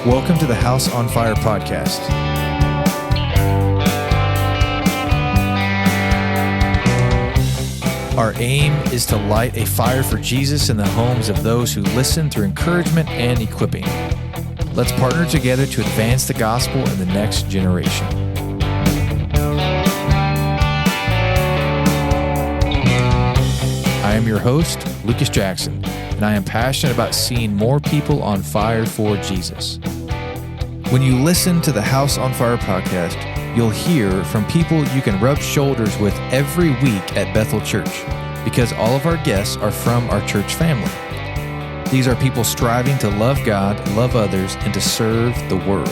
Welcome to the House on Fire podcast. Our aim is to light a fire for Jesus in the homes of those who listen through encouragement and equipping. Let's partner together to advance the gospel in the next generation. I am your host, Lucas Jackson, and I am passionate about seeing more people on fire for Jesus. When you listen to the House on Fire podcast, you'll hear from people you can rub shoulders with every week at Bethel Church, because all of our guests are from our church family. These are people striving to love God, love others, and to serve the world.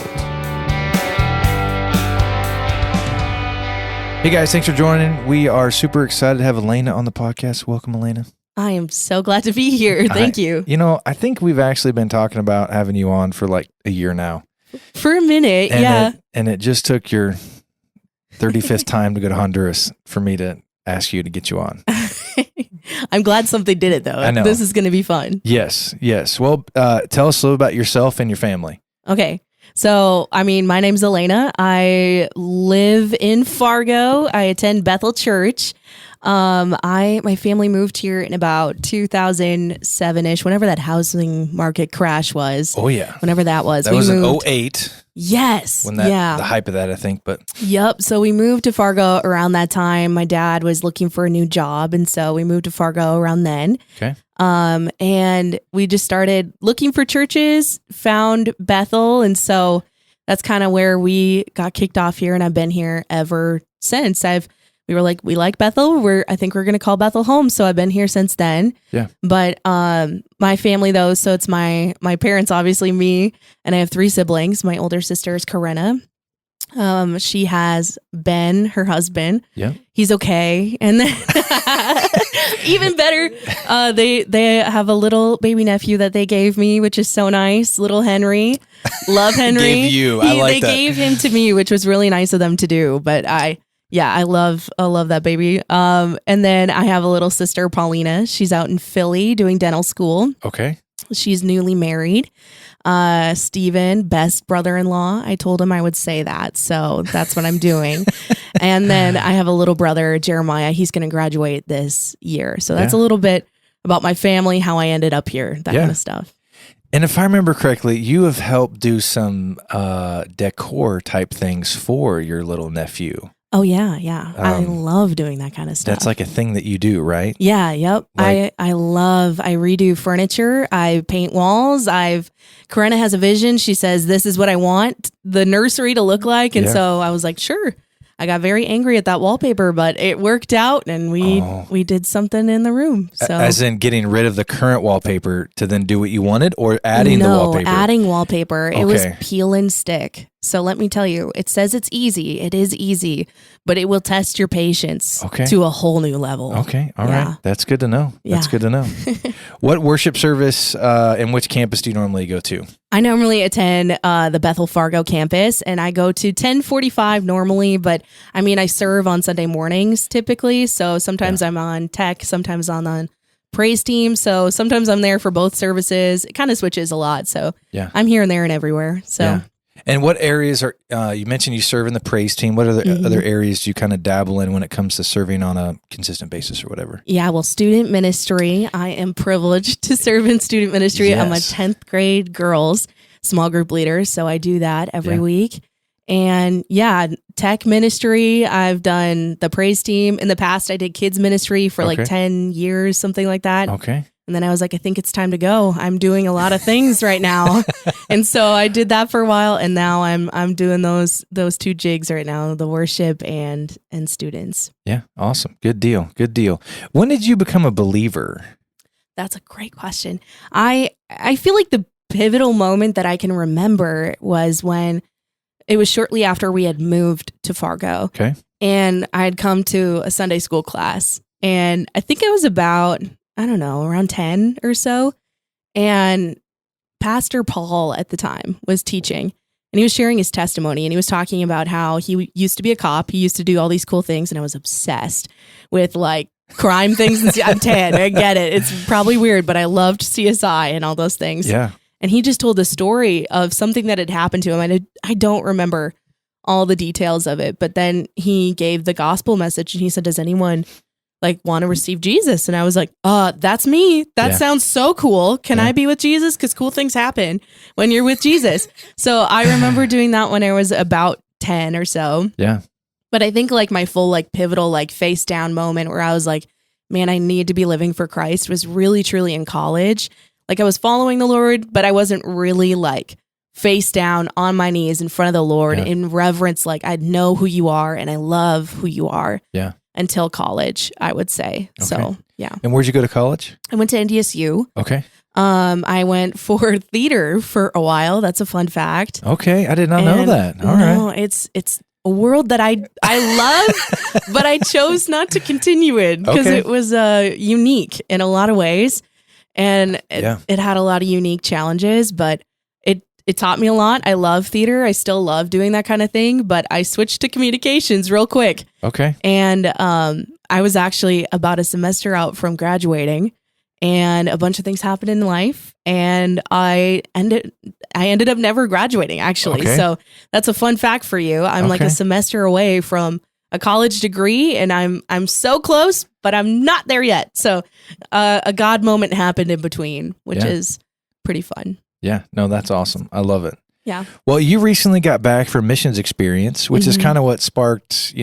Hey guys, thanks for joining. We are super excited to have Elaina on the podcast. Welcome, Elaina. I am so glad to be here. Thank you. You know, I think we've actually been talking about having you on for like a year now. For a minute, yeah. It just took your 35th time to go to Honduras for me to ask you to get you on. I'm glad something did it, though. I know. This is going to be fun. Yes. Well, tell us a little about yourself and your family. Okay. So, my name's Elaina. I live in Fargo. I attend Bethel Church. My family moved here in about 2007-ish, whenever that housing market crash was. Oh, yeah. Whenever that was. That was in 2008. Yes. When the height of that, I think. Yep. So we moved to Fargo around that time. My dad was looking for a new job, and so we moved to Fargo around then. Okay. And we just started looking for churches, found Bethel, and so that's kind of where we got kicked off here, and I've been here ever since. We were like, we like Bethel. I think we're going to call Bethel home. So I've been here since then. Yeah. But my family, though, so it's my parents, obviously me, and I have 3 siblings. My older sister is Corinna. She has Ben, her husband. Yeah. He's okay. And then even better, they have a little baby nephew that they gave me, which is so nice. Little Henry. Love Henry. Gave you. I like they that. They gave him to me, which was really nice of them to do. But I love that baby. And then I have a little sister, Paulina. She's out in Philly doing dental school. Okay. She's newly married. Steven, best brother-in-law. I told him I would say that, so that's what I'm doing. And then I have a little brother, Jeremiah. He's going to graduate this year. So that's a little bit about my family, how I ended up here, that kind of stuff. And if I remember correctly, you have helped do some decor type things for your little nephew. Oh, yeah. I love doing that kind of stuff. That's like a thing that you do, right? Yeah, yep. I redo furniture. I paint walls. Corinna has a vision. She says, this is what I want the nursery to look like. And so I was like, sure. I got very angry at that wallpaper, but it worked out, and we did something in the room. So, as in getting rid of the current wallpaper to then do what you wanted, or adding the wallpaper? No, adding wallpaper. Okay. It was peel and stick. So let me tell you, it says it's easy. It is easy, but it will test your patience to a whole new level. Okay. All right. That's good to know. Yeah. That's good to know. What worship service and which campus do you normally go to? I normally attend the Bethel Fargo campus, and I go to 1045 normally, but I serve on Sunday mornings typically. So sometimes I'm on tech, sometimes on praise team. So sometimes I'm there for both services. It kind of switches a lot. So I'm here and there and everywhere. So. Yeah. And what areas are, you mentioned you serve in the praise team. What other areas do you kind of dabble in when it comes to serving on a consistent basis or whatever? Yeah, well, student ministry. I am privileged to serve in student ministry. Yes. I'm a 10th grade girls small group leader. So I do that every week. And tech ministry. I've done the praise team. In the past, I did kids ministry for like 10 years, something like that. Okay. And then I was like, I think it's time to go. I'm doing a lot of things right now. And so I did that for a while, and now I'm doing those 2 jigs right now, the worship and students. Yeah, awesome. Good deal. When did you become a believer? That's a great question. I feel like the pivotal moment that I can remember was when it was shortly after we had moved to Fargo. Okay. And I had come to a Sunday school class, and I think it was about, I don't know, around 10 or so. And Pastor Paul at the time was teaching, and he was sharing his testimony, and he was talking about how he used to be a cop. He used to do all these cool things, and I was obsessed with like crime things. I'm 10. I get it. It's probably weird, but I loved CSI and all those things. Yeah. And he just told the story of something that had happened to him. I don't remember all the details of it, but then he gave the gospel message and he said, does anyone like want to receive Jesus? And I was like, that's me. That sounds so cool. Can I be with Jesus? Because cool things happen when you're with Jesus. So I remember doing that when I was about 10 or so. Yeah. But I think like my full like pivotal like face down moment where I was like, man, I need to be living for Christ was really truly in college. Like I was following the Lord, but I wasn't really like face down on my knees in front of the Lord in reverence. Like I know who you are and I love who you are. Yeah. Until college, I would say. Okay. So yeah. And where'd you go to college? I went to NDSU. Okay. I went for theater for a while. That's a fun fact. Okay. I did not know that. All right. It's a world that I love, but I chose not to continue it because it was unique in a lot of ways. And it had a lot of unique challenges, but it taught me a lot. I love theater. I still love doing that kind of thing, but I switched to communications real quick. Okay. And I was actually about a semester out from graduating, and a bunch of things happened in life, and I ended up never graduating, actually. Okay. So that's a fun fact for you. I'm like a semester away from a college degree, and I'm so close, but I'm not there yet. So a God moment happened in between, which is pretty fun. Yeah, no, that's awesome. I love it. Yeah. Well, you recently got back from missions experience, which is kind of what sparked,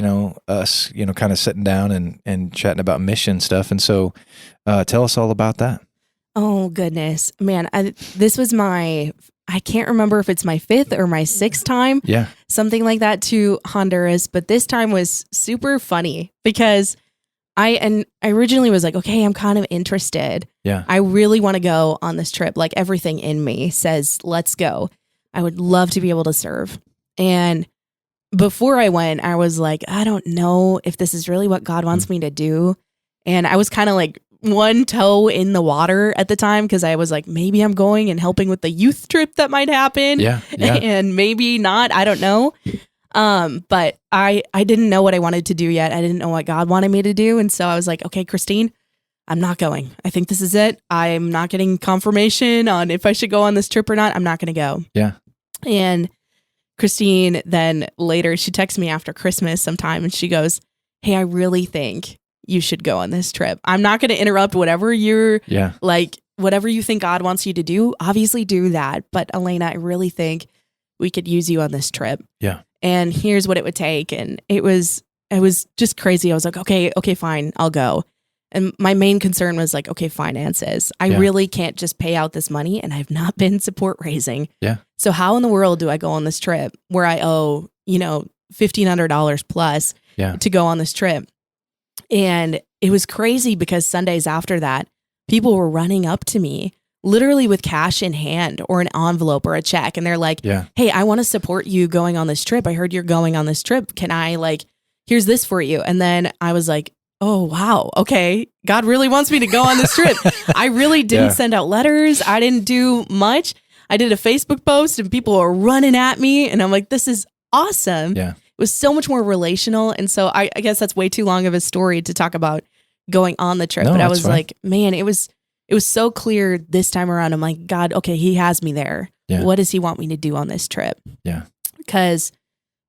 us, kind of sitting down and chatting about mission stuff. And so tell us all about that. Oh, goodness. Man, this was I can't remember if it's my 5th or my 6th time. Yeah. Something like that to Honduras. But this time was super funny because I originally was like, okay, I'm kind of interested. Yeah. I really want to go on this trip. Like everything in me says, let's go. I would love to be able to serve. And before I went, I was like, I don't know if this is really what God wants me to do. And I was kind of like one toe in the water at the time because I was like, maybe I'm going and helping with the youth trip that might happen. Yeah. And maybe not. I don't know. But I didn't know what I wanted to do yet. I didn't know what God wanted me to do. And so I was like, okay, Christine, I'm not going. I think this is it. I'm not getting confirmation on if I should go on this trip or not. I'm not going to go. Yeah. And Christine then later, she texts me after Christmas sometime and she goes, hey, I really think you should go on this trip. I'm not going to interrupt whatever you're like, whatever you think God wants you to do. Obviously do that. But Elaina, I really think we could use you on this trip. Yeah. And here's what it would take. And it was just crazy. I was like, okay, fine, I'll go. And my main concern was like, okay, finances. I really can't just pay out this money and I've not been support raising. Yeah. So how in the world do I go on this trip where I owe, $1,500 plus to go on this trip? And it was crazy because Sundays after that, people were running up to me literally with cash in hand or an envelope or a check. And they're like, hey, I want to support you going on this trip. I heard you're going on this trip. Can I here's this for you. And then I was like, oh, wow. Okay. God really wants me to go on this trip. I really didn't send out letters. I didn't do much. I did a Facebook post and people were running at me. And I'm like, this is awesome. Yeah. It was so much more relational. And so I guess that's way too long of a story to talk about going on the trip. No, but I was fine. like, man, it was so clear this time around. I'm like, God, okay, he has me there. Yeah. What does he want me to do on this trip? Yeah. Because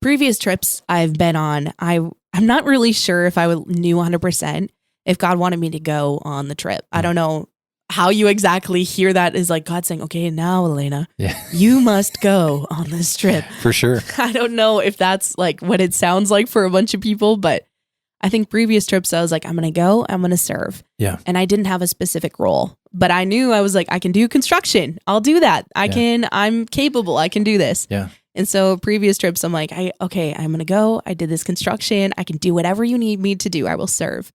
previous trips I've been on, I'm not really sure if I knew 100% if God wanted me to go on the trip. I don't know how you exactly hear that is like God saying, okay, now Elaina, you must go on this trip. For sure. I don't know if that's like what it sounds like for a bunch of people, but I think previous trips I was like, I'm going to go, I'm going to serve. Yeah. And I didn't have a specific role, but I knew I was like, I can do construction. I'll do that. I'm capable. I can do this. Yeah. And so previous trips, I'm like, I'm going to go. I did this construction. I can do whatever you need me to do. I will serve.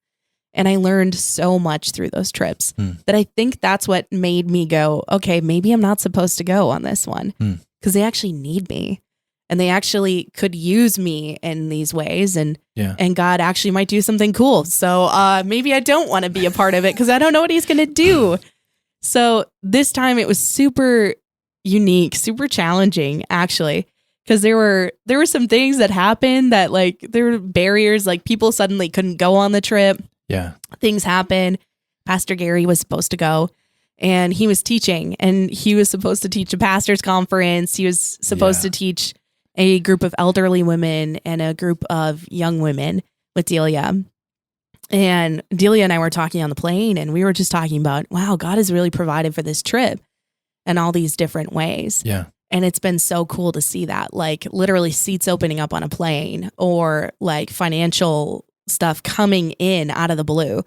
And I learned so much through those trips that I think that's what made me go, okay, maybe I'm not supposed to go on this one because they actually need me and they actually could use me in these ways. And God actually might do something cool. So maybe I don't want to be a part of it because I don't know what he's going to do. So this time it was super unique, super challenging, actually. Because there were some things that happened that there were barriers, people suddenly couldn't go on the trip. Yeah. Things happened. Pastor Gary was supposed to go and he was teaching, and he was supposed to teach a pastor's conference. He was supposed to teach a group of elderly women and a group of young women with Delia. And Delia and I were talking on the plane, and we were just talking about, wow, God has really provided for this trip in all these different ways. Yeah. And it's been so cool to see that, like literally seats opening up on a plane, or like financial stuff coming in out of the blue.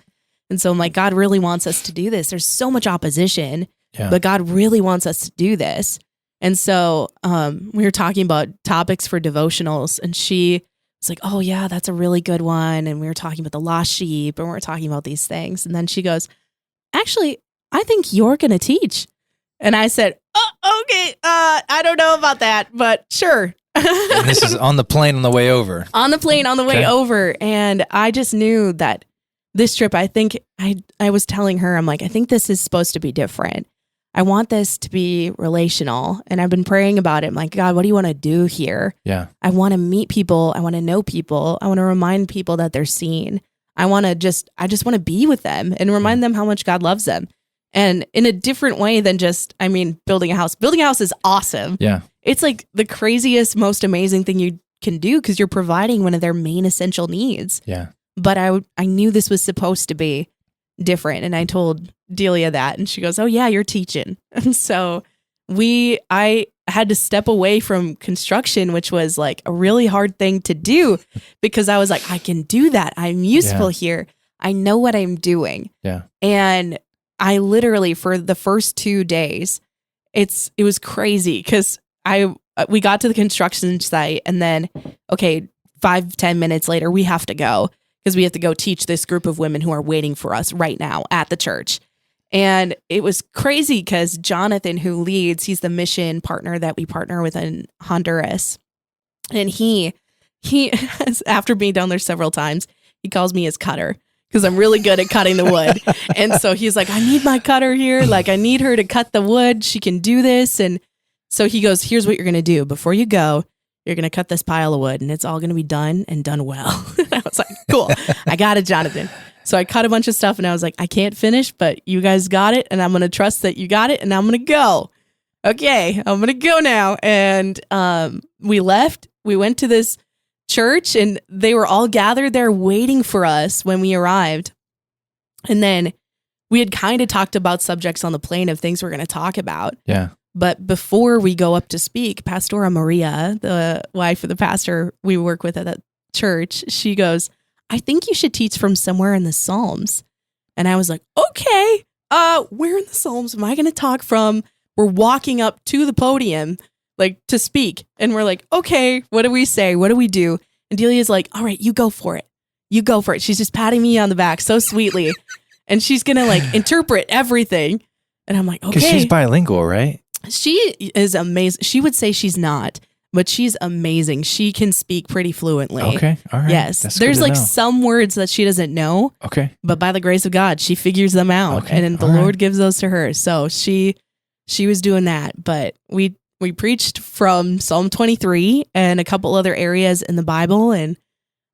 And so I'm like, God really wants us to do this. There's so much opposition, but God really wants us to do this. And so we were talking about topics for devotionals, and she was like, oh yeah, that's a really good one. And we were talking about the lost sheep, and we were talking about these things. And then she goes, actually, I think you're going to teach. And I said, oh, okay, I don't know about that, but sure. And this is on the plane on the way over. On the plane on the way over. And I just knew that this trip, I think I was telling her, I'm like, I think this is supposed to be different. I want this to be relational. And I've been praying about it. I'm like, God, what do you want to do here? Yeah. I want to meet people. I want to know people. I want to remind people that they're seen. I just want to be with them and remind them how much God loves them. And in a different way than just, building a house. Building a house is awesome. Yeah. It's like the craziest, most amazing thing you can do, because you're providing one of their main essential needs. Yeah. But I knew this was supposed to be different. And I told Delia that, and she goes, oh yeah, you're teaching. And so I had to step away from construction, which was like a really hard thing to do, because I was like, I can do that. I'm useful here. I know what I'm doing. Yeah. And I literally, for the first 2 days, it was crazy, because we got to the construction site, and then, 5-10 minutes later, we have to go, because we have to go teach this group of women who are waiting for us right now at the church. And it was crazy, because Jonathan, who leads, he's the mission partner that we partner with in Honduras. And he has, after being down there several times, he calls me his cutter, because I'm really good at cutting the wood. And so he's like, I need my cutter here. Like, I need her to cut the wood. She can do this. And so he goes, here's what you're going to do. Before you go, you're going to cut this pile of wood, and it's all going to be done and done well. I was like, cool. I got it, Jonathan. So I cut a bunch of stuff, and I was like, I can't finish, but you guys got it. And I'm going to trust that you got it, and I'm going to go. Okay, I'm going to go now. And we left. We went to this church, and they were all gathered there waiting for us when we arrived. And then we had kind of talked about subjects on the plane of things we're going to talk about. Yeah. But before we go up to speak, Pastora Maria, the wife of the pastor we work with at that church, she goes, I think you should teach from somewhere in the Psalms. And I was like, okay, where in the Psalms am I going to talk from? We're walking up to the podium, like, to speak. And we're like, okay, what do we say? What do we do? And Delia's like, all right, you go for it. You go for it. She's just patting me on the back so sweetly. And she's going to, like, interpret everything. And I'm like, okay. Because she's bilingual, right? She is amazing. She would say she's not, but she's amazing. She can speak pretty fluently. Okay. All right. Yes. That's There's good to like know. some words that she doesn't know. Okay. But by the grace of God, she figures them out. Okay. And the All Lord right. gives those to her. So she was doing that. But we preached from Psalm 23 and a couple other areas in the Bible. And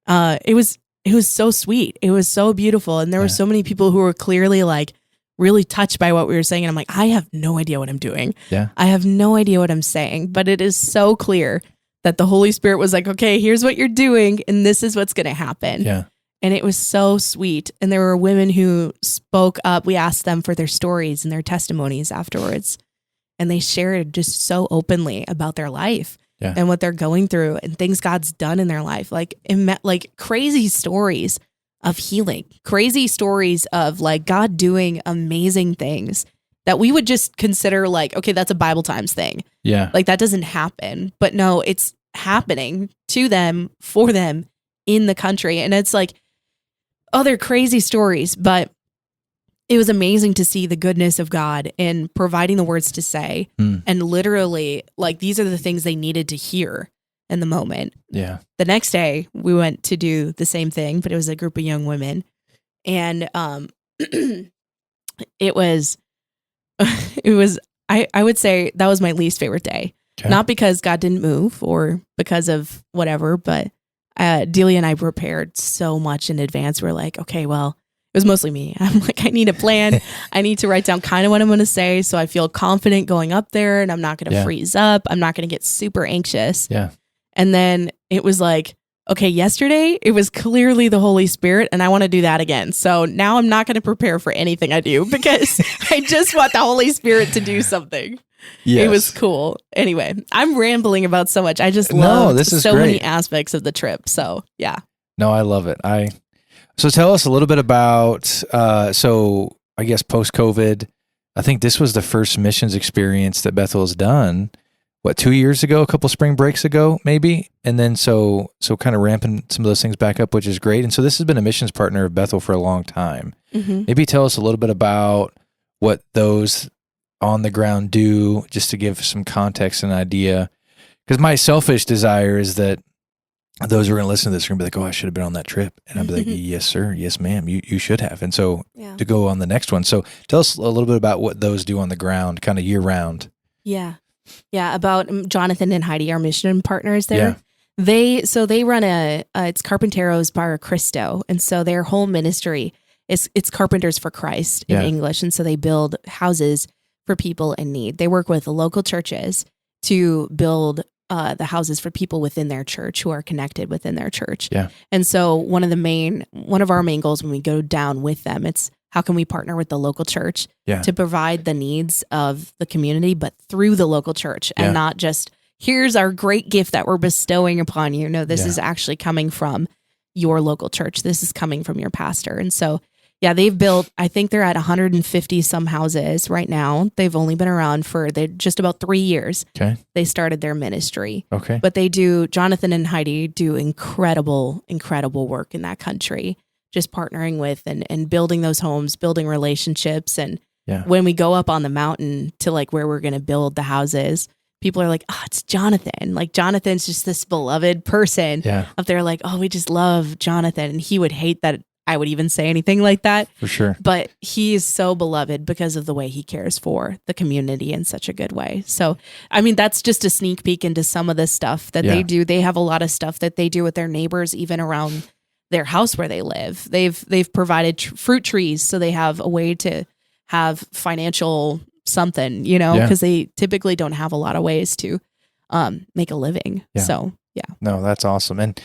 it was so sweet. It was so beautiful. And there were so many people who were clearly like really touched by what we were saying. And I'm like, I have no idea what I'm doing. Yeah. I have no idea what I'm saying, but it is so clear that the Holy Spirit was like, okay, here's what you're doing, and this is what's going to happen. Yeah. And it was so sweet. And there were women who spoke up. We asked them for their stories and their testimonies afterwards. And they shared just so openly about their life and what they're going through and things God's done in their life. Like crazy stories of healing, crazy stories of like God doing amazing things that we would just consider like, okay, that's a Bible Times thing. Yeah. Like that doesn't happen. But no, it's happening to them, for them in the country. And it's like, oh, they're crazy stories, but it was amazing to see the goodness of God in providing the words to say. And literally, like, these are the things they needed to hear in the moment. Yeah. The next day, we went to do the same thing, but it was a group of young women. And it was, I would say that was my least favorite day. Okay. Not because God didn't move or because of whatever, but Delia and I prepared so much in advance. We're like, okay, well, was mostly me. I'm like, I need a plan. I need to write down kind of what I'm going to say so I feel confident going up there and I'm not going to freeze up. I'm not going to get super anxious. Yeah. And then it was like, okay, yesterday it was clearly the Holy Spirit and I want to do that again. So now I'm not going to prepare for anything I do because I just want the Holy Spirit to do something. Yes. It was cool. Anyway, I'm rambling about so much. I just love so great. many aspects of the trip. So yeah. No, I love it. So tell us a little bit about, so I guess post-COVID, I think this was the first missions experience that Bethel has done. What, 2 years ago, a couple spring breaks ago, maybe? And then so kind of ramping some of those things back up, which is great. And so this has been a missions partner of Bethel for a long time. Mm-hmm. Maybe tell us a little bit about what those on the ground do, just to give some context and idea. Because my selfish desire is that those who are going to listen to this are going to be like, oh, I should have been on that trip. And I'd be like, yes, sir. Yes, ma'am. You should have. And so to go on the next one. So tell us a little bit about what those do on the ground, kind of year round. Yeah. Yeah, about Jonathan and Heidi, our mission partners there. Yeah. They run it's Carpinteros para Cristo. And so their whole ministry it's Carpenters for Christ in English. And so they build houses for people in need. They work with the local churches to build the houses for people within their church who are connected within their church. Yeah. And so one of our main goals when we go down with them, it's how can we partner with the local church to provide the needs of the community, but through the local church and not just, here's our great gift that we're bestowing upon you. No, this is actually coming from your local church. This is coming from your pastor. And so, they've built, I think they're at 150 some houses right now. They've only been around for just about 3 years. Okay. They started their ministry. Okay. But Jonathan and Heidi do incredible, incredible work in that country. Just partnering with and building those homes, building relationships. And when we go up on the mountain to like where we're going to build the houses, people are like, oh, it's Jonathan. Like Jonathan's just this beloved person up there. Like, oh, we just love Jonathan. And he would hate that I would even say anything like that. For sure. But he is so beloved because of the way he cares for the community in such a good way. So, I mean, that's just a sneak peek into some of the stuff that they do. They have a lot of stuff that they do with their neighbors, even around their house where they live. They've provided fruit trees, so they have a way to have financial something, because they typically don't have a lot of ways to make a living. Yeah. So no, that's awesome. And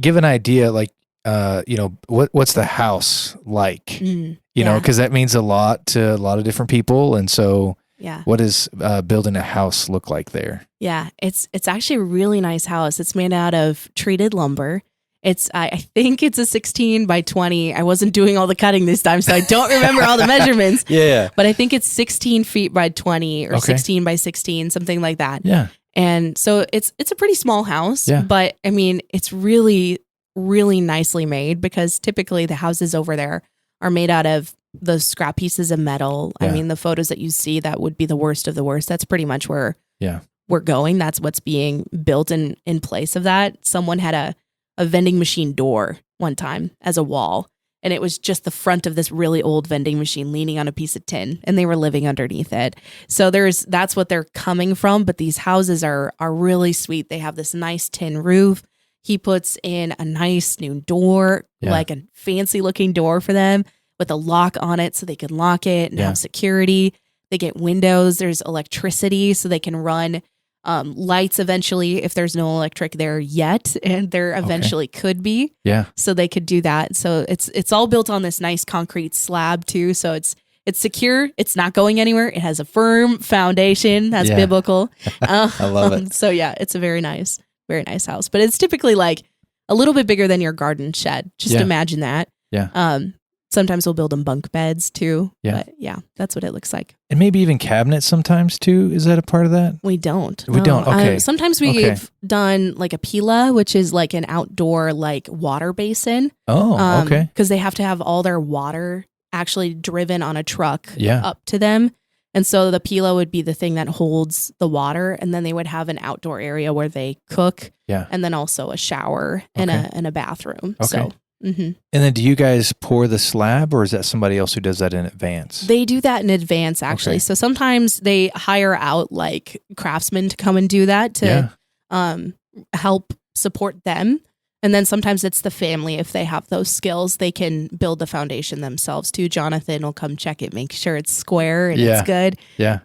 give an idea, like what's the house like? You know, because that means a lot to a lot of different people, and so what does building a house look like there? Yeah, it's actually a really nice house. It's made out of treated lumber. I think it's a 16 by 20. I wasn't doing all the cutting this time, so I don't remember all the measurements. But I think it's 16 feet by 20 or 16 by 16, something like that. Yeah. And so it's a pretty small house, but I mean, it's really, really nicely made because typically the houses over there are made out of the scrap pieces of metal. I mean, the photos that you see, that would be the worst of the worst. That's pretty much where we're going. That's what's being built in place of that. Someone had a vending machine door one time as a wall, and it was just the front of this really old vending machine leaning on a piece of tin, and they were living underneath it. So that's what they're coming from, but these houses are really sweet. They have this nice tin roof. He puts in a nice new door, like a fancy looking door for them with a lock on it so they can lock it and have security. They get windows. There's electricity so they can run lights eventually if there's no electric there yet, and there eventually could be. Yeah. So they could do that. So it's all built on this nice concrete slab too. So it's secure. It's not going anywhere. It has a firm foundation. That's biblical. I love it. So it's a very nice house. But it's typically like a little bit bigger than your garden shed. Just imagine that. Yeah. Sometimes we'll build them bunk beds too. Yeah. But that's what it looks like. And maybe even cabinets sometimes too. Is that a part of that? We don't. We don't. Okay. Sometimes we've done like a pila, which is like an outdoor like water basin. Oh, okay. Because they have to have all their water actually driven on a truck up to them. And so the pila would be the thing that holds the water. And then they would have an outdoor area where they cook. Yeah. And then also a shower and a bathroom. Okay. So. Mm-hmm. And then do you guys pour the slab, or is that somebody else who does that in advance? They do that in advance, actually. Okay. So sometimes they hire out like craftsmen to come and do that to help support them. And then sometimes it's the family. If they have those skills, they can build the foundation themselves too. Jonathan will come check it, make sure it's square and it's good. Yeah.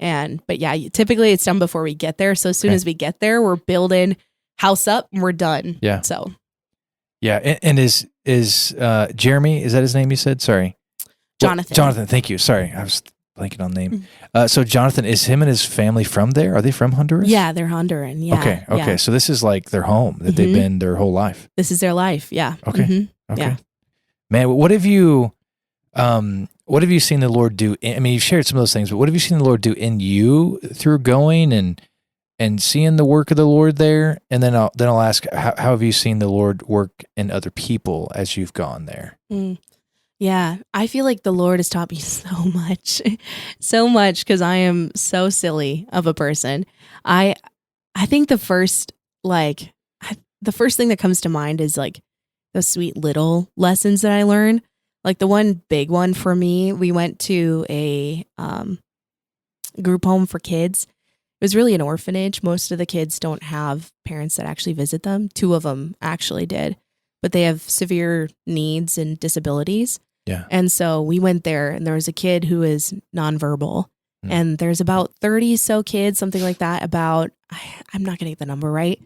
But typically it's done before we get there. So as soon as we get there, we're building house up and we're done. Yeah. So. Yeah. And is Jeremy, is that his name you said? Sorry. Jonathan. Jonathan. Thank you. Sorry. I was blanking on name. So Jonathan, is him and his family from there? Are they from Honduras? Yeah, they're Honduran. Yeah. Okay. Yeah. So this is like their home that they've been their whole life. This is their life. Yeah. Okay. Okay. Yeah. Man, what have you seen the Lord do? I mean, you've shared some of those things, but what have you seen the Lord do in you through going and seeing the work of the Lord there? And then I'll ask, how have you seen the Lord work in other people as you've gone there? Yeah, I feel like the Lord has taught me so much because I am so silly of a person. I think the first thing that comes to mind is like those sweet little lessons that I learned. Like the one big one for me, we went to a group home for kids. It was really an orphanage. Most of the kids don't have parents that actually visit them. 2 of them actually did, but they have severe needs and disabilities. Yeah. And so we went there and there was a kid who is nonverbal and there's about 30 so kids, something like that, about, I'm not going to get the number right,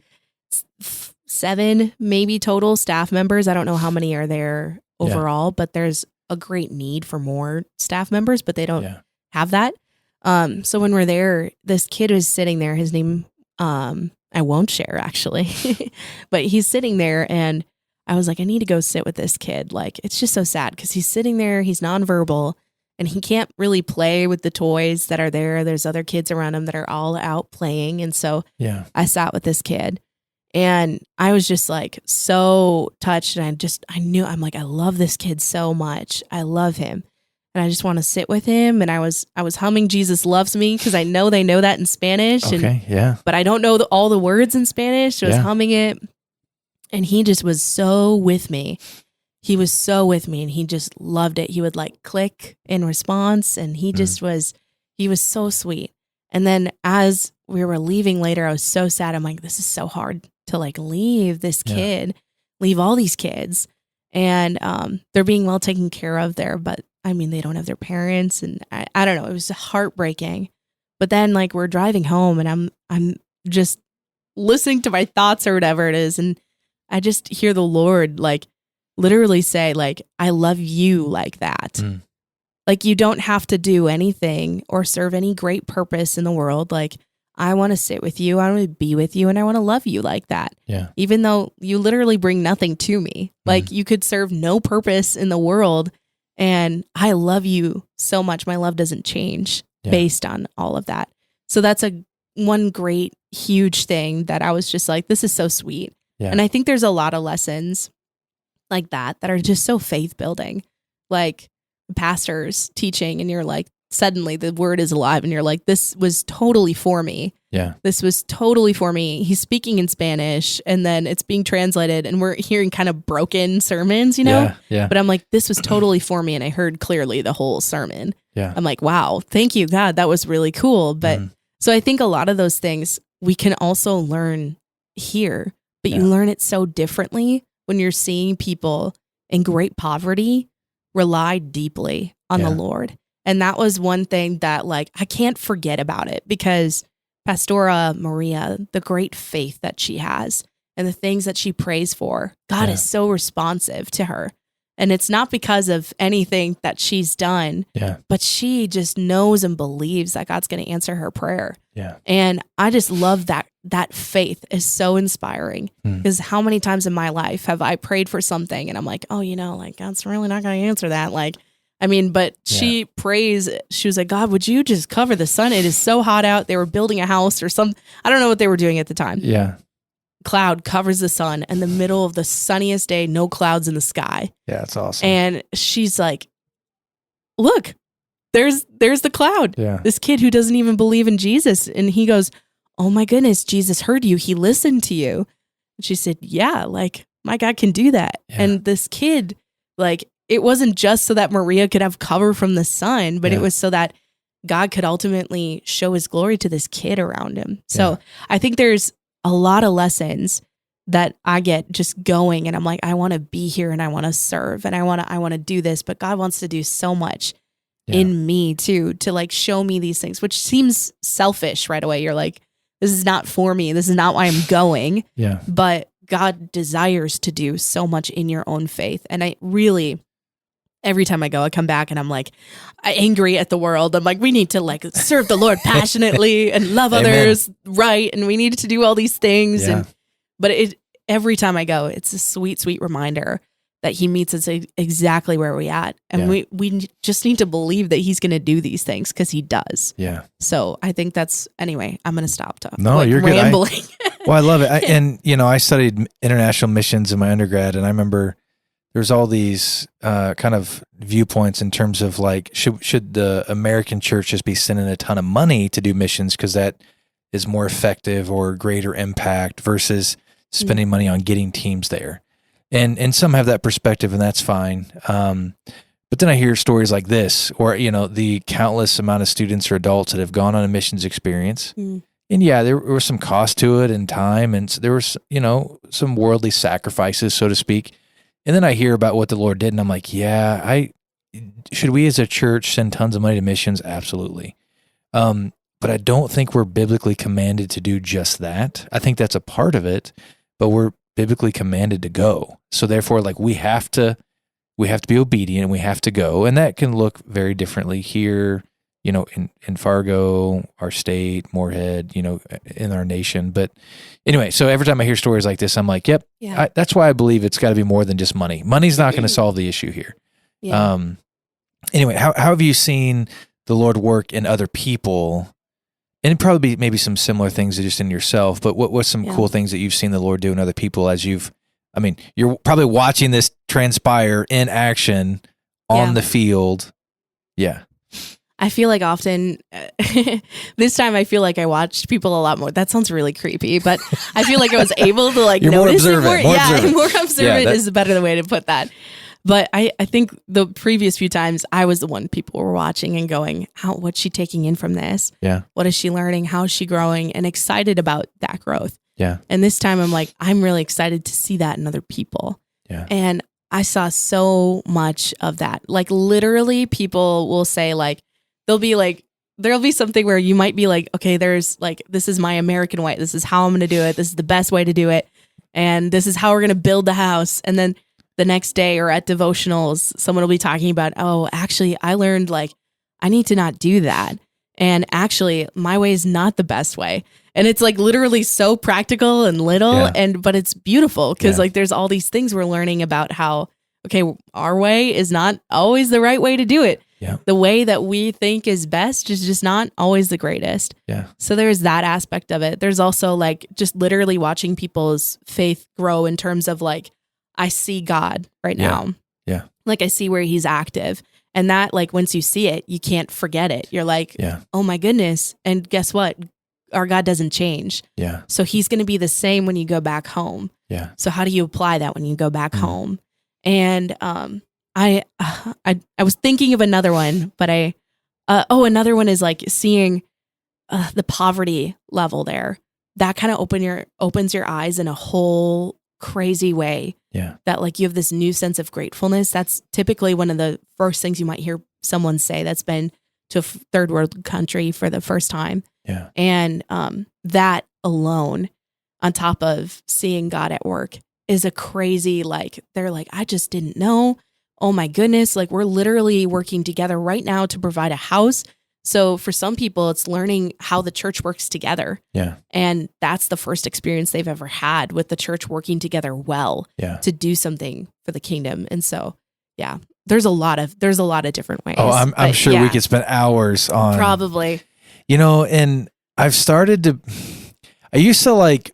7 maybe total staff members. I don't know how many are there overall, but there's a great need for more staff members, but they don't have that. So when we're there, this kid was sitting there, his name, I won't share actually, but he's sitting there and I was like, I need to go sit with this kid. Like, it's just so sad because he's sitting there, he's nonverbal, and he can't really play with the toys that are there. There's other kids around him that are all out playing. And so I sat with this kid and I was just like so touched. And I'm like, I love this kid so much. I love him. And I just want to sit with him. And I was humming Jesus Loves Me because I know they know that in Spanish. But I don't know all the words in Spanish. So I was humming it. And he just was so with me. He was so with me and he just loved it. He would like click in response and he just he was so sweet. And then as we were leaving later, I was so sad. I'm like, this is so hard to like leave this kid, leave all these kids. And they're being well taken care of there. But I mean, they don't have their parents and I don't know. It was heartbreaking. But then like we're driving home and I'm just listening to my thoughts or whatever it is. And I just hear the Lord like literally say like, I love you like that. Like you don't have to do anything or serve any great purpose in the world. Like I want to sit with you. I want to be with you and I want to love you like that. Yeah. Even though you literally bring nothing to me, like you could serve no purpose in the world and I love you so much. My love doesn't change based on all of that. So that's one great, huge thing that I was just like, this is so sweet. Yeah. And I think there's a lot of lessons like that are just so faith building, like pastors teaching and you're like, suddenly the word is alive and you're like, this was totally for me. Yeah. This was totally for me. He's speaking in Spanish and then it's being translated and we're hearing kind of broken sermons, you know? Yeah. But I'm like, this was totally for me. And I heard clearly the whole sermon. Yeah. I'm like, wow, thank you, God. That was really cool. But so I think a lot of those things we can also learn here. But you learn it so differently when you're seeing people in great poverty rely deeply on the Lord. And that was one thing that like, I can't forget about it because Pastora Maria, the great faith that she has and the things that she prays for, God is so responsive to her. And it's not because of anything that she's done, but she just knows and believes that God's going to answer her prayer. Yeah. And I just love that faith is so inspiring because how many times in my life have I prayed for something and I'm like, oh, like God's really not going to answer that. Like, I mean, but she prays, she was like, God, would you just cover the sun? It is so hot out. They were building a house or some, I don't know what they were doing at the time. Yeah. Cloud covers the sun in the middle of the sunniest day, no clouds in the sky. Yeah, that's awesome. And she's like, look, there's the cloud. Yeah. This kid who doesn't even believe in Jesus. And he goes, oh my goodness, Jesus heard you. He listened to you. And she said, yeah, like my God can do that. Yeah. And this kid, like, it wasn't just so that Maria could have cover from the sun, but it was so that God could ultimately show his glory to this kid around him. So I think there's a lot of lessons that I get just going, and I'm like, I want to be here and I want to serve and I want to do this, but God wants to do so much in me too, to like show me these things, which seems selfish right away. You're like, this is not for me. This is not why I'm going. Yeah. But God desires to do so much in your own faith. And I really, every time I go, I come back and I'm like angry at the world. I'm like, we need to like serve the Lord passionately and love others right. And we need to do all these things. Yeah. But every time I go, it's a sweet, sweet reminder that he meets us exactly where we're at. And we just need to believe that he's going to do these things because he does. Yeah. So I think anyway, I'm going to stop talking. No, you're rambling. Good. Well, I love it. I studied international missions in my undergrad, and I remember there's all these kind of viewpoints in terms of like, should the American church just be sending a ton of money to do missions because that is more effective or greater impact versus spending money on getting teams there? And some have that perspective, and that's fine. But then I hear stories like this, or, the countless amount of students or adults that have gone on a missions experience. And there was some cost to it and time, and there was, some worldly sacrifices, so to speak. And then I hear about what the Lord did, and I'm like, should we as a church send tons of money to missions? Absolutely. But I don't think we're biblically commanded to do just that. I think that's a part of it, but we're biblically commanded to go. So therefore, like we have to be obedient and we have to go. And that can look very differently here, in Fargo, our state, Moorhead, in our nation. But anyway, so every time I hear stories like this, I'm like, that's why I believe it's got to be more than just money. Money's not going to solve the issue here. Yeah. Anyway, how have you seen the Lord work in other people? And it'd probably be maybe some similar things just in yourself, but what's some cool things that you've seen the Lord do in other people as you're probably watching this transpire in action on the field. Yeah. I feel like often, this time I feel like I watched people a lot more. That sounds really creepy, but I feel like I was able to like notice it more. More observant is a better way to put that. But I think the previous few times I was the one people were watching and going, what's she taking in from this? Yeah. What is she learning? How is she growing? And excited about that growth. Yeah. And this time I'm like, I'm really excited to see that in other people. Yeah. And I saw so much of that. Like literally people will say like, there'll be something where you might be like, okay, there's like, this is my American way. This is how I'm going to do it. This is the best way to do it. And this is how we're going to build the house. And then the next day or at devotionals, someone will be talking about, actually, I learned like I need to not do that. And actually, my way is not the best way. And it's like literally so practical and little, but it's beautiful because like there's all these things we're learning about how, okay, our way is not always the right way to do it. Yeah. The way that we think is best is just not always the greatest. Yeah. So there's that aspect of it. There's also like just literally watching people's faith grow in terms of like, I see God right now. Yeah. Like I see where he's active. And that like, once you see it, you can't forget it. You're like, oh my goodness. And guess what? Our God doesn't change. Yeah. So he's going to be the same when you go back home. Yeah. So how do you apply that when you go back home? And, I was thinking of another one, but another one is like seeing, the poverty level there. That kind of opens your eyes in a whole crazy way. Yeah. That like you have this new sense of gratefulness. That's typically one of the first things you might hear someone say that's been to a third world country for the first time. Yeah. And that alone, on top of seeing God at work, is a crazy, like, they're like, I just didn't know. Oh my goodness. Like we're literally working together right now to provide a house. So for some people, it's learning how the church works together. Yeah. And that's the first experience they've ever had with the church working together well to do something for the kingdom. And so, there's a lot of different ways. Oh, I'm sure we could spend hours on probably, and I used to like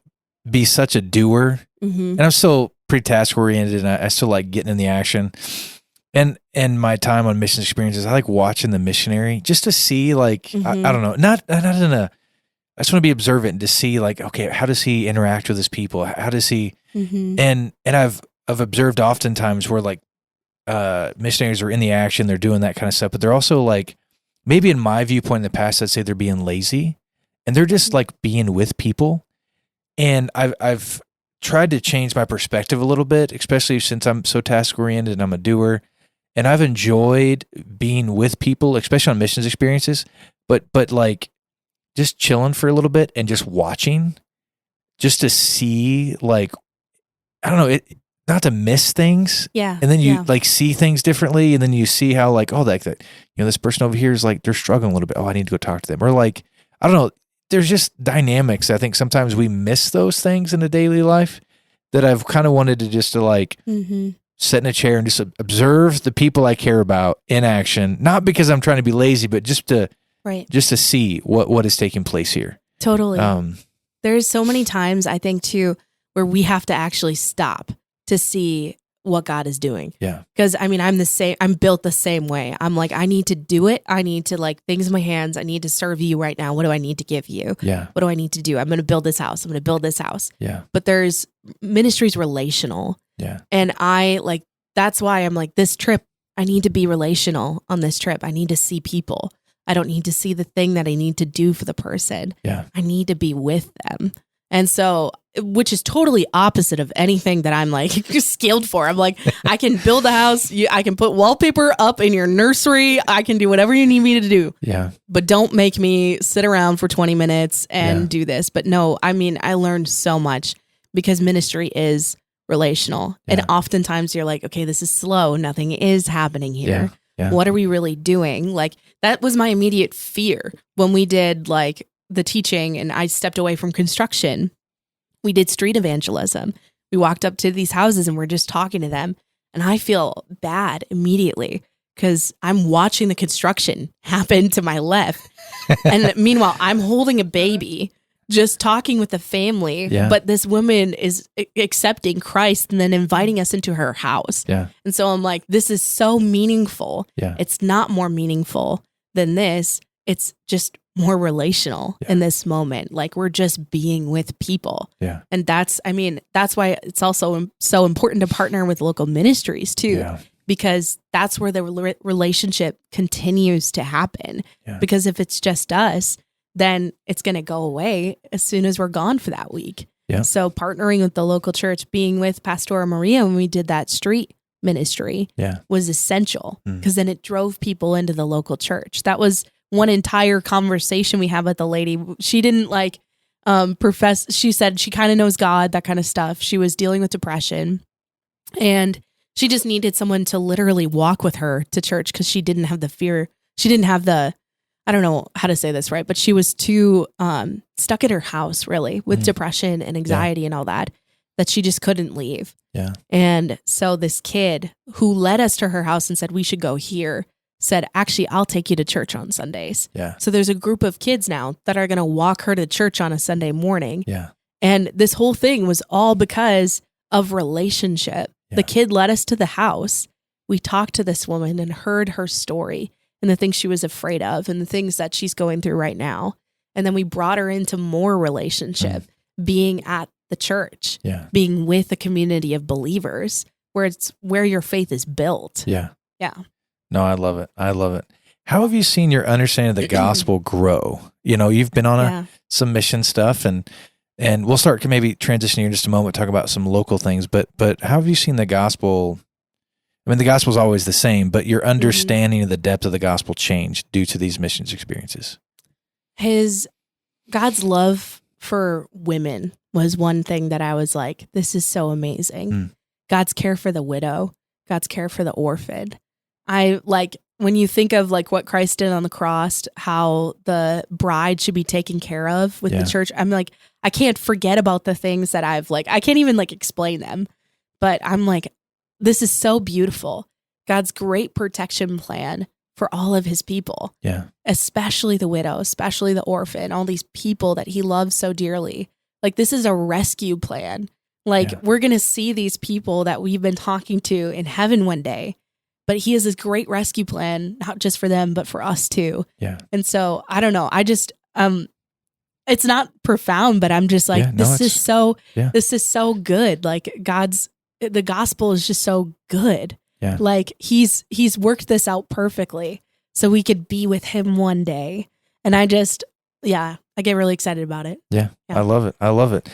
be such a doer and I'm still pretty task oriented and I still like getting in the action. And my time on mission experiences, I like watching the missionary just to see like, I don't know, not in a, I just want to be observant to see like, okay, how does he interact with his people? How does he, and I've observed oftentimes where like, missionaries are in the action, they're doing that kind of stuff, but they're also like, maybe in my viewpoint in the past, I'd say they're being lazy and they're just like being with people. And I've tried to change my perspective a little bit, especially since I'm so task oriented and I'm a doer. And I've enjoyed being with people, especially on missions experiences, but like just chilling for a little bit and just watching, just to see, like, I don't know, not to miss things. Yeah. And then you like see things differently. And then you see how like, oh, that, this person over here is like, they're struggling a little bit. Oh, I need to go talk to them. Or like, I don't know. There's just dynamics. I think sometimes we miss those things in the daily life that I've kind of wanted to just to like sit in a chair and just observe the people I care about in action. Not because I'm trying to be lazy, but just to see what is taking place here. Totally. There's so many times I think too where we have to actually stop to see what God is doing. Yeah. Because I mean, I'm built the same way. I'm like, I need to do it. I need to like things in my hands. I need to serve you right now. What do I need to give you? Yeah. What do I need to do? I'm going to build this house. I'm going to build this house. Yeah. But there's ministry's relational. Yeah. And that's why I'm like, this trip, I need to be relational on this trip. I need to see people. I don't need to see the thing that I need to do for the person. Yeah. I need to be with them. And so, which is totally opposite of anything that I'm like skilled for. I'm like, I can build a house. I can put wallpaper up in your nursery. I can do whatever you need me to do. Yeah. But don't make me sit around for 20 minutes and do this. But no, I mean, I learned so much because ministry is relational. Yeah. And oftentimes you're like, okay, this is slow. Nothing is happening here. Yeah. What are we really doing? Like that was my immediate fear when we did like the teaching and I stepped away from construction. We did street evangelism. We walked up to these houses and we're just talking to them. And I feel bad immediately because I'm watching the construction happen to my left. And meanwhile, I'm holding a baby, just talking with the family. Yeah. But this woman is accepting Christ and then inviting us into her house. Yeah. And so I'm like, this is so meaningful. Yeah. It's not more meaningful than this. It's just more relational in this moment. Like we're just being with people. Yeah. And that's why it's also so important to partner with local ministries too, because that's where the relationship continues to happen. Yeah. Because if it's just us, then it's going to go away as soon as we're gone for that week. Yeah. So partnering with the local church, being with Pastora Maria when we did that street ministry was essential because then it drove people into the local church. That was one entire conversation we had with the lady. She didn't like profess. She said she kind of knows God, that kind of stuff. She was dealing with depression and she just needed someone to literally walk with her to church because she didn't have the fear. She didn't have the, I don't know how to say this right, but she was too stuck in her house really with depression and anxiety and all that she just couldn't leave. Yeah. And so this kid who led us to her house and said, we should go here, said, actually, I'll take you to church on Sundays. Yeah. So there's a group of kids now that are going to walk her to church on a Sunday morning. Yeah. And this whole thing was all because of relationship. Yeah. The kid led us to the house. We talked to this woman and heard her story and the things she was afraid of and the things that she's going through right now. And then we brought her into more relationship, being at the church, being with a community of believers where it's where your faith is built. Yeah. Yeah. No, I love it. I love it. How have you seen your understanding of the gospel grow? You've been on some mission stuff and we'll start maybe transitioning in just a moment, talk about some local things, but how have you seen the gospel? I mean, the gospel is always the same, but your understanding of the depth of the gospel change due to these missions experiences. God's love for women was one thing that I was like, this is so amazing. God's care for the widow, God's care for the orphan. I like when you think of like what Christ did on the cross, how the bride should be taken care of with the church. I'm like, I can't forget about the things that I can't even like explain them, but I'm like, this is so beautiful. God's great protection plan for all of his people. Yeah. Especially the widow, especially the orphan, all these people that he loves so dearly. Like this is a rescue plan. Like we're going to see these people that we've been talking to in heaven one day. But he has this great rescue plan, not just for them, but for us too. Yeah. And so I don't know. I just, it's not profound, but I'm just like, this is so good. Like the gospel is just so good. Yeah. Like he's worked this out perfectly so we could be with him one day. And I just, I get really excited about it. Yeah, Yeah. I love it. I love it.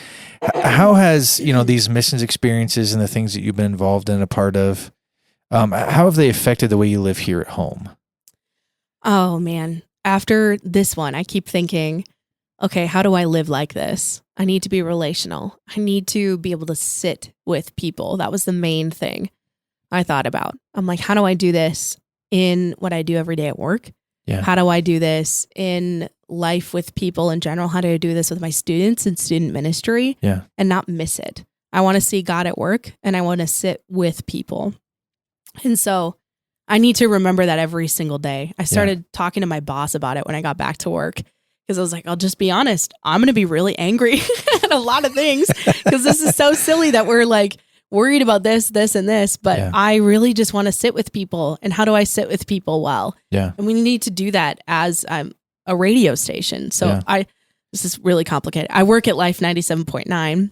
How has, these missions experiences and the things that you've been involved in, a part of, how have they affected the way you live here at home? Oh man. After this one, I keep thinking, okay, how do I live like this? I need to be relational. I need to be able to sit with people. That was the main thing I thought about. I'm like, how do I do this in what I do every day at work? Yeah. How do I do this in life with people in general? How do I do this with my students and student ministry? Yeah. And not miss it? I want to see God at work, and I want to sit with people. And so I need to remember that every single day. I started talking to my boss about it when I got back to work, because I was like, I'll just be honest. I'm going to be really angry at a lot of things, because this is so silly that we're like worried about this, and this. But I really just want to sit with people. And how do I sit with people well? Yeah. And we need to do that as a radio station. So this is really complicated. I work at Life 97.9.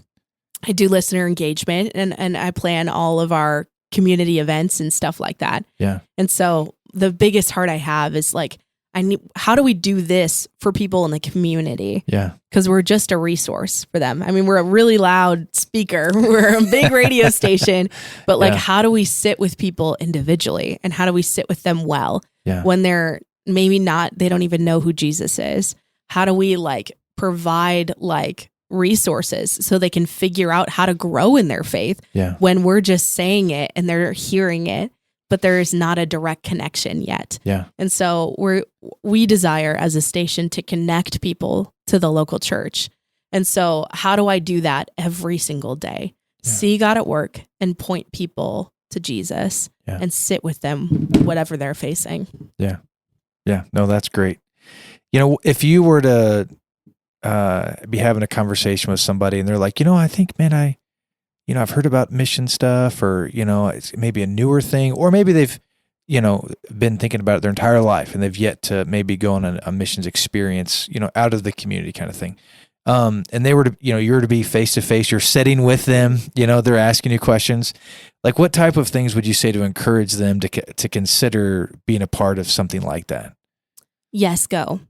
I do listener engagement, and I plan all of our community events and stuff like that. Yeah. And so the biggest heart I have is like, how do we do this for people in the community? Yeah. Because we're just a resource for them. I mean, we're a really loud speaker. We're a big radio station, but like, how do we sit with people individually, and how do we sit with them well when they're maybe not, they don't even know who Jesus is? How do we like provide like resources so they can figure out how to grow in their faith when we're just saying it and they're hearing it, but there is not a direct connection yet. Yeah. And so we desire as a station to connect people to the local church. And so how do I do that every single day? Yeah. See God at work and point people to Jesus and sit with them, whatever they're facing. Yeah. Yeah. No, that's great. If you were to be having a conversation with somebody and they're like, I think, man, I've heard about mission stuff, or, it's maybe a newer thing, or maybe they've, been thinking about it their entire life and they've yet to maybe go on a missions experience, out of the community kind of thing. And they were to, you were to be face to face, you're sitting with them, they're asking you questions. Like, what type of things would you say to encourage them to consider being a part of something like that? Yes, go.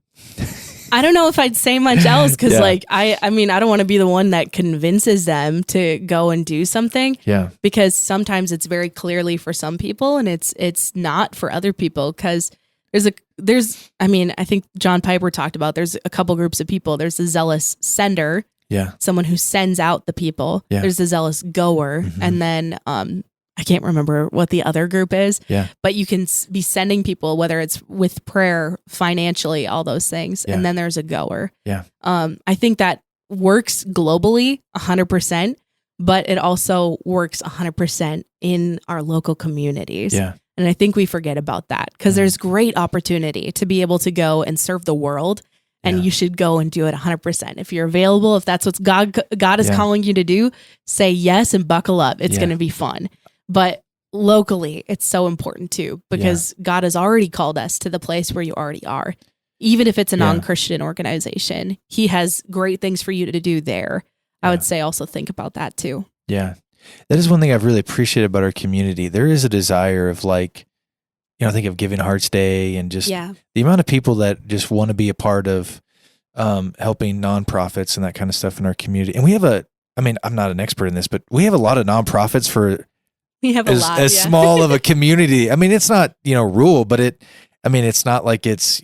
I don't know if I'd say much else, because I mean, I don't want to be the one that convinces them to go and do something. Yeah. Because sometimes it's very clearly for some people, and it's not for other people, because I think John Piper talked about, there's a couple groups of people. There's the zealous sender. Yeah. Someone who sends out the people. Yeah. There's the zealous goer. Mm-hmm. And then, I can't remember what the other group is, but you can be sending people, whether it's with prayer, financially, all those things. Yeah. And then there's a goer. Yeah. I think that works globally 100%, but it also works 100% in our local communities. Yeah. And I think we forget about that, because there's great opportunity to be able to go and serve the world. And you should go and do it 100%. If you're available, if that's what God is calling you to do, say yes and buckle up. It's going to be fun. But locally, it's so important too, because God has already called us to the place where you already are. Even if it's a non-Christian organization, He has great things for you to do there. I would say also think about that too. Yeah. That is one thing I've really appreciated about our community. There is a desire of like, think of Giving Hearts Day, and just the amount of people that just want to be a part of helping nonprofits and that kind of stuff in our community. And we have I'm not an expert in this, but we have a lot of nonprofits for as small of a community. I mean, it's not, rural, but it's not like it's,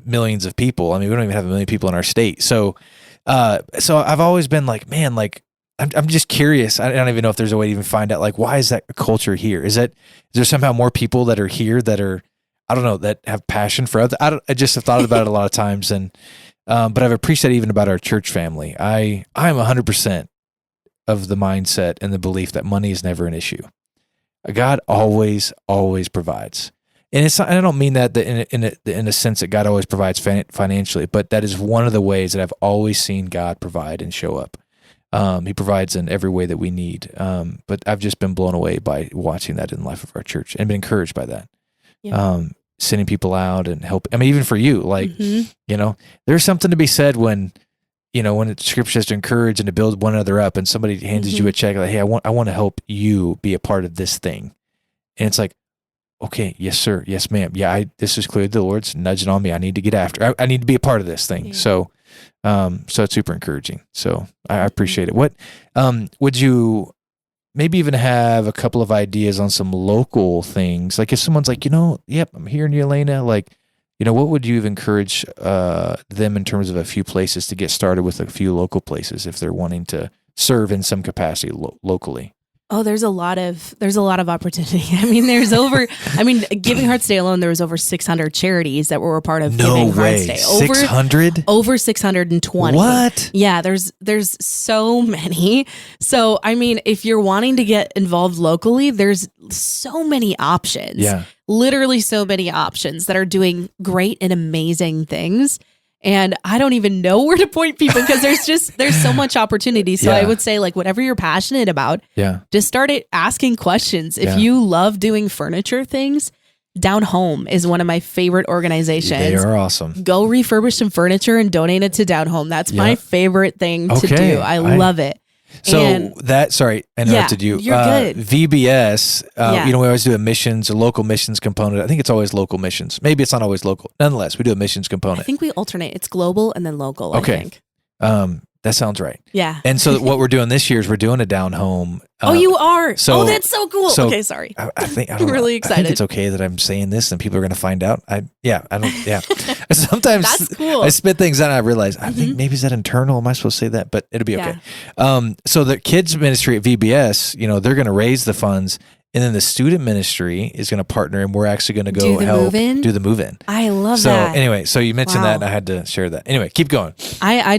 millions of people. I mean, we don't even have 1 million people in our state. So I've always been like, man, like, I'm just curious. I don't even know if there's a way to even find out, like, why is that culture here? Is there somehow more people that are here that are, I don't know, that have passion for other, I just have thought about it a lot of times. And, but I've appreciated even about our church family. I'm 100% of the mindset and the belief that money is never an issue. God always provides. And I don't mean that in a sense that God always provides financially, but that is one of the ways that I've always seen God provide and show up. He provides in every way that we need. But I've just been blown away by watching that in the life of our church and been encouraged by that. Yeah. Sending people out and help. I mean, even for you, like, there's something to be said when the scripture says to encourage and to build one another up, and somebody hands you a check like, hey, I want to help you be a part of this thing. And it's like, okay, yes, sir. Yes, ma'am. Yeah, this is clearly the Lord's nudging on me. I need to get after. I need to be a part of this thing. Yeah. So So it's super encouraging. So I appreciate it. What would you maybe even have a couple of ideas on some local things? Like if someone's like, yep, I'm here in Elaina, like, what would you encourage them in terms of a few places to get started with a few local places if they're wanting to serve in some capacity locally? Oh, there's a lot of opportunity. Giving Hearts Day alone, there was over 600 charities that were a part of Giving Hearts Day. 600? Over 620. What? Yeah, there's so many. So, if you're wanting to get involved locally, there's so many options. Yeah. Literally so many options that are doing great and amazing things. And I don't even know where to point people because there's so much opportunity. So I would say, like, whatever you're passionate about, just start asking questions. If you love doing furniture things, Down Home is one of my favorite organizations. They are awesome. Go refurbish some furniture and donate it to Down Home. That's my favorite thing to do. I love it. So sorry, I interrupted you. You're good. VBS, we always do a local missions component. I think it's always local missions. Maybe it's not always local. Nonetheless, we do a missions component. I think we alternate. It's global and then local, okay. I think. That sounds right. Yeah. And so what we're doing this year is we're doing a Down Home. You are? That's so cool. Okay, sorry. I'm really excited. I think it's okay that I'm saying this and people are going to find out. Sometimes that's cool. I spit things out and I realize, I think maybe is that internal? Am I supposed to say that? But it'll be okay. So the kids ministry at VBS, they're going to raise the funds. And then the student ministry is going to partner, and we're actually going to go help do the move-in. I love that. So anyway, so you mentioned that, and I had to share that. Anyway, keep going. I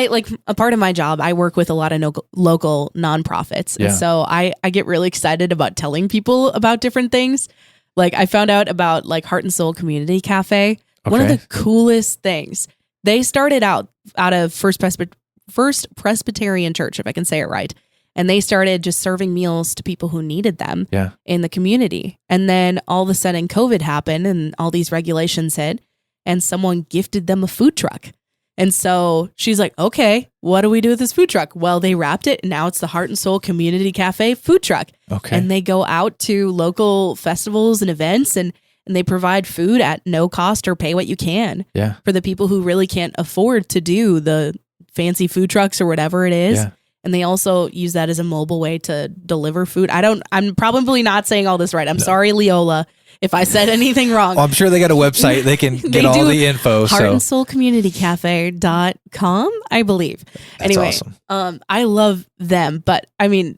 like a part of my job. I work with a lot of local nonprofits, and so I get really excited about telling people about different things. Like I found out about like Heart and Soul Community Cafe. Okay. One of the coolest things. They started out of First Presbyterian Church, if I can say it right. And they started just serving meals to people who needed them in the community. And then all of a sudden COVID happened and all these regulations hit and someone gifted them a food truck. And so she's like, okay, what do we do with this food truck? Well, they wrapped it and now it's the Heart and Soul Community Cafe food truck. Okay. And they go out to local festivals and events and they provide food at no cost or pay what you can for the people who really can't afford to do the fancy food trucks or whatever it is. Yeah. And they also use that as a mobile way to deliver food. I'm probably not saying all this right. I'm sorry, Leola, if I said anything wrong. Well, I'm sure they got a website. They can get all the info. HeartandSoulCommunityCafe.com, I believe. That's anyway, awesome. I love them, but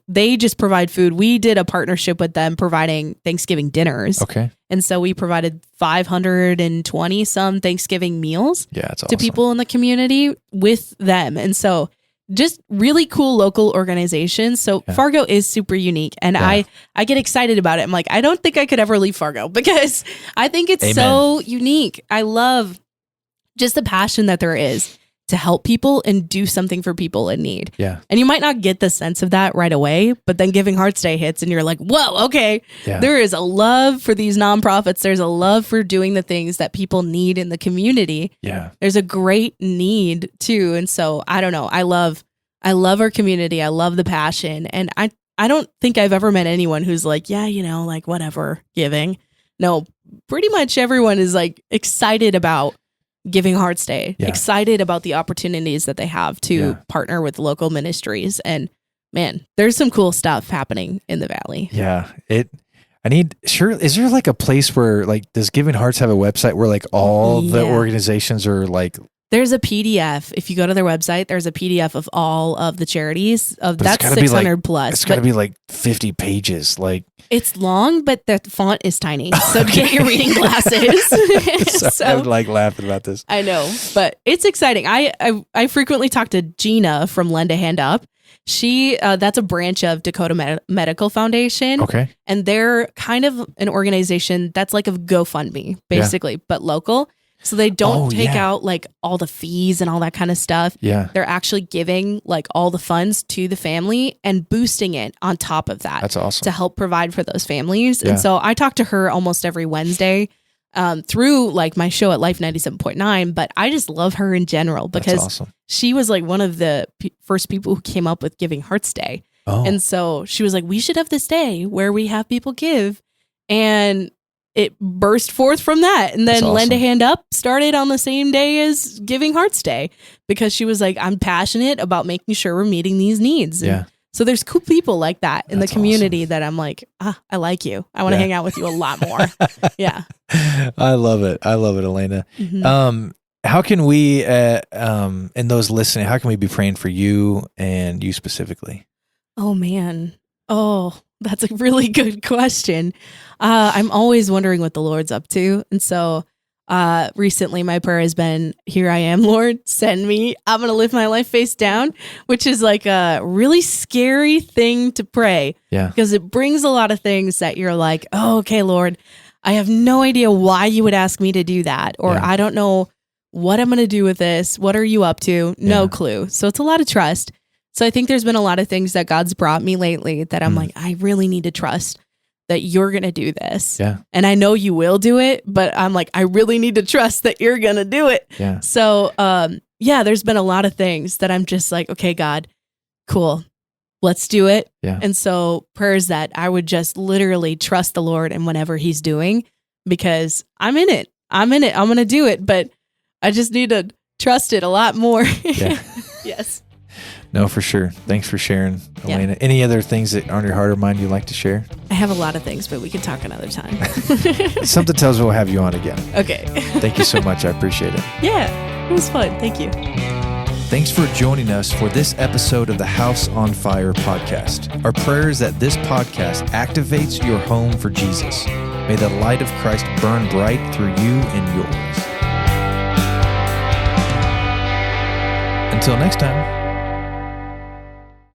they just provide food. We did a partnership with them providing Thanksgiving dinners. Okay. And so we provided 520 some Thanksgiving meals to people in the community with them. And so just really cool local organizations. So Fargo is super unique. And I get excited about it. I'm like, I don't think I could ever leave Fargo because I think it's so unique. I love just the passion that there is to help people and do something for people in need. Yeah. And you might not get the sense of that right away, but then Giving Hearts Day hits and you're like, whoa, okay. Yeah. There is a love for these nonprofits. There's a love for doing the things that people need in the community. Yeah. There's a great need too. And so I don't know. I love our community. I love the passion. And I don't think I've ever met anyone who's like, like whatever, giving. No, pretty much everyone is like excited about Giving Hearts Day, excited about the opportunities that they have to partner with local ministries. And man, there's some cool stuff happening in the Valley. Yeah. Is there like a place where like, does Giving Hearts have a website where like all the organizations are like? There's a PDF. If you go to their website, there's a PDF of all of the charities. That's 600 plus. It's got to be like 50 pages. Like it's long, but the font is tiny. So get your reading glasses. So I'm like laughing about this. I know, but it's exciting. I frequently talk to Gina from Lend a Hand Up. She that's a branch of Dakota Medical Foundation. Okay. And they're kind of an organization that's like a GoFundMe, basically, but local. So they don't take out like all the fees and all that kind of stuff. Yeah. They're actually giving like all the funds to the family and boosting it on top of that. That's awesome. To help provide for those families. Yeah. And so I talk to her almost every Wednesday through like my show at Life 97.9, but I just love her in general because she was like one of the first people who came up with Giving Hearts Day. Oh. And so she was like, we should have this day where we have people give. And it burst forth from that. And then That's Lend a awesome. Hand Up started on the same day as Giving Hearts Day, because she was like, I'm passionate about making sure we're meeting these needs. And Yeah. so there's cool people like that in That's the community that I'm like, I like you. I want to Yeah. hang out with you a lot more. Yeah. I love it. I love it, Elaina. Mhm. How can we, and those listening, how can we be praying for you and you specifically? Oh, man. Oh, that's a really good question. I'm always wondering what the Lord's up to. And so recently my prayer has been, here I am, Lord, send me. I'm going to live my life face down, which is like a really scary thing to pray, Yeah. because it brings a lot of things that you're like, oh, okay, Lord, I have no idea why you would ask me to do that. Or Yeah. I don't know what I'm going to do with this. What are you up to? No Yeah. clue. So it's a lot of trust. So I think there's been a lot of things that God's brought me lately that I'm like, I really need to trust that you're going to do this. Yeah. And I know you will do it, but I'm like, I really need to trust that you're going to do it. Yeah. So, yeah, there's been a lot of things that I'm just like, okay, God, cool, let's do it. Yeah. And so prayers that I would just literally trust the Lord in whatever he's doing, because I'm in it. I'm going to do it, but I just need to trust it a lot more. Yeah. Yes. No, for sure. Thanks for sharing, Yeah. Elaina. Any other things that are on your heart or mind you'd like to share? I have a lot of things, but we can talk another time. Something tells me we'll have you on again. Okay. Thank you so much. I appreciate it. Yeah, it was fun. Thank you. Thanks for joining us for this episode of the House on Fire podcast. Our prayer is that this podcast activates your home for Jesus. May the light of Christ burn bright through you and yours. Until next time.